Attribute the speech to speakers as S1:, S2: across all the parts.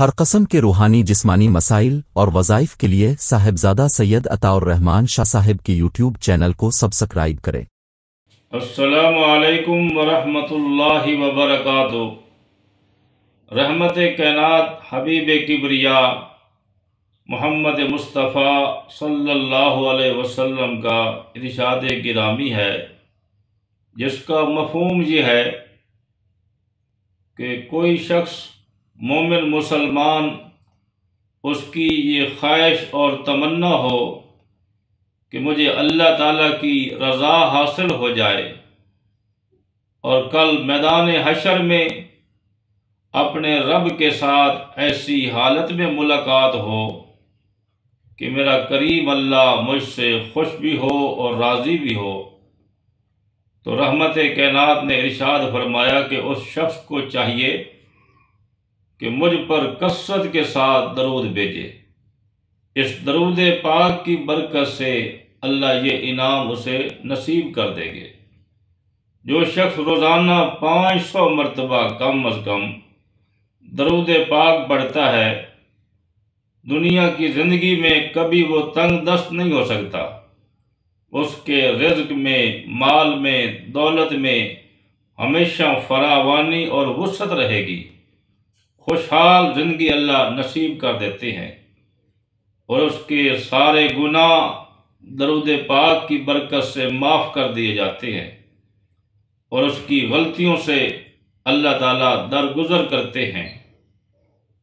S1: ہر قسم کے روحانی جسمانی مسائل اور وظائف کے لیے صاحبزادہ سید عطا الرحمن شاہ صاحب کی یوٹیوب چینل کو سبسکرائب کریں۔
S2: السلام علیکم ورحمۃ اللہ وبرکاتہ۔ رحمت کائنات حبیب کبریا محمد مصطفیٰ صلی اللہ علیہ وسلم کا ارشاد گرامی ہے، جس کا مفہوم یہ ہے کہ کوئی شخص مومن مسلمان اس کی یہ خواہش اور تمنا ہو کہ مجھے اللہ تعالیٰ کی رضا حاصل ہو جائے اور کل میدان حشر میں اپنے رب کے ساتھ ایسی حالت میں ملاقات ہو کہ میرا کریم اللہ مجھ سے خوش بھی ہو اور راضی بھی ہو، تو رحمت کائنات نے ارشاد فرمایا کہ اس شخص کو چاہیے کہ مجھ پر کثرت کے ساتھ درود بھیجے۔ اس درود پاک کی برکت سے اللہ یہ انعام اسے نصیب کر دیں گے۔ جو شخص روزانہ 500 مرتبہ کم از کم درود پاک پڑھتا ہے، دنیا کی زندگی میں کبھی وہ تنگ دست نہیں ہو سکتا۔ اس کے رزق میں، مال میں، دولت میں ہمیشہ فراوانی اور وسعت رہے گی۔ خوشحال زندگی اللہ نصیب کر دیتے ہیں اور اس کے سارے گناہ درود پاک کی برکت سے معاف کر دیے جاتے ہیں اور اس کی غلطیوں سے اللہ تعالیٰ درگزر کرتے ہیں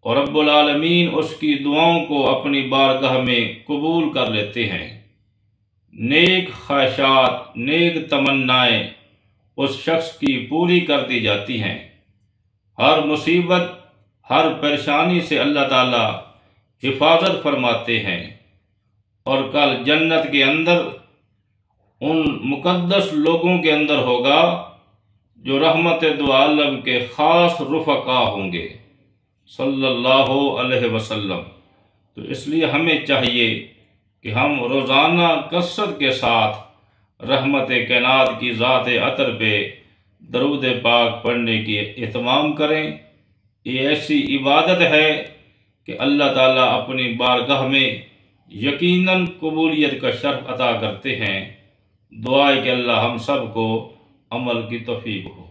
S2: اور رب العالمین اس کی دعاؤں کو اپنی بارگاہ میں قبول کر لیتے ہیں۔ نیک خواہشات، نیک تمنائیں اس شخص کی پوری کر دی جاتی ہیں۔ ہر مصیبت، ہر پریشانی سے اللہ تعالیٰ حفاظت فرماتے ہیں اور کل جنت کے اندر ان مقدس لوگوں کے اندر ہوگا جو رحمت دو عالم کے خاص رفقا ہوں گے صلی اللہ علیہ وسلم۔ تو اس لیے ہمیں چاہیے کہ ہم روزانہ کثرت کے ساتھ رحمت کائنات کی ذات عطر پہ درود پاک پڑھنے کی اہتمام کریں۔ یہ ایسی عبادت ہے کہ اللہ تعالیٰ اپنی بارگاہ میں یقیناً قبولیت کا شرف عطا کرتے ہیں۔ دعا ہے کہ اللہ ہم سب کو عمل کی توفیق ہو۔